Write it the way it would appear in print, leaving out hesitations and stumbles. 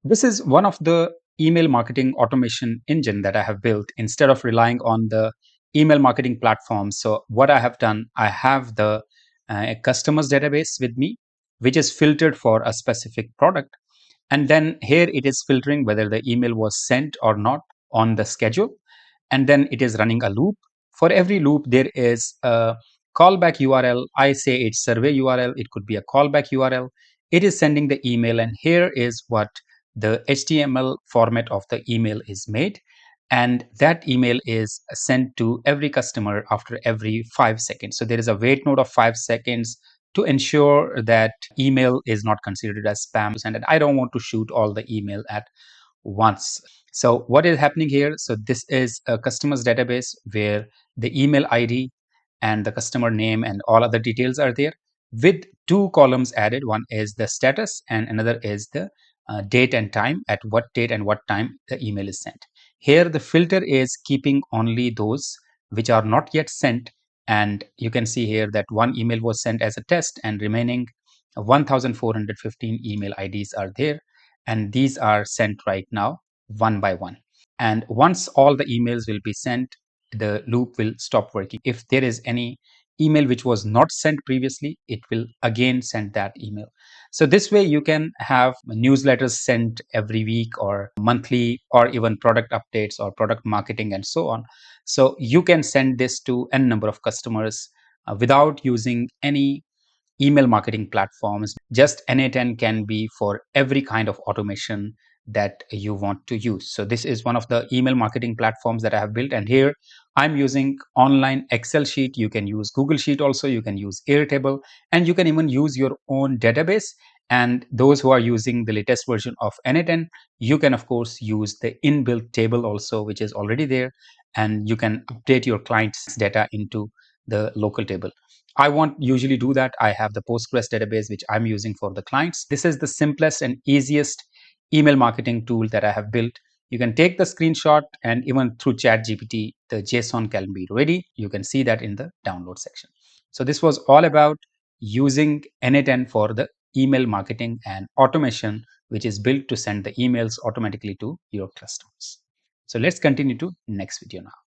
This is one of the email marketing automation engine that I have built instead of relying on the email marketing platforms. So what I have done, I have the customers database with me, which is filtered for a specific product. And then here it is filtering whether the email was sent or not on the schedule. And then it is running a loop. For every loop, there is a callback URL. I say it's survey URL. It could be a callback URL. It is sending the email, and here is what the HTML format of the email is made. And that email is sent to every customer after every 5 seconds. So there is a wait node of 5 seconds to ensure that email is not considered as spam. And I don't want to shoot all the email at once. So what is happening here? So this is a customer's database where the email ID and the customer name and all other details are there, with two columns added. One is the status and another is the date and time, at what date and what time the email is sent. Here the filter is keeping only those which are not yet sent, and you can see here that one email was sent as a test and remaining 1415 email IDs are there, and these are sent right now one by one. And once all the emails will be sent, the loop will stop working. If there is any email which was not sent previously, it will again send that email. So this way you can have newsletters sent every week or monthly, or even product updates or product marketing and so on. So you can send this to n number of customers without using any email marketing platforms. Just n8n can be for every kind of automation that you want to use. So this is one of the email marketing platforms that I have built, and here I'm using online Excel sheet. You can use Google Sheet also, you can use Airtable, and you can even use your own database. And those who are using the latest version of n8n, you can of course use the inbuilt table also, which is already there, and you can update your client's data into the local table. I won't usually do that. I have the Postgres database which I'm using for the clients. This is the simplest and easiest email marketing tool that I have built. You can take the screenshot, and even through ChatGPT, the JSON can be ready. You can see that in the download section. So this was all about using n8n for the email marketing and automation, which is built to send the emails automatically to your customers. So let's continue to next video now.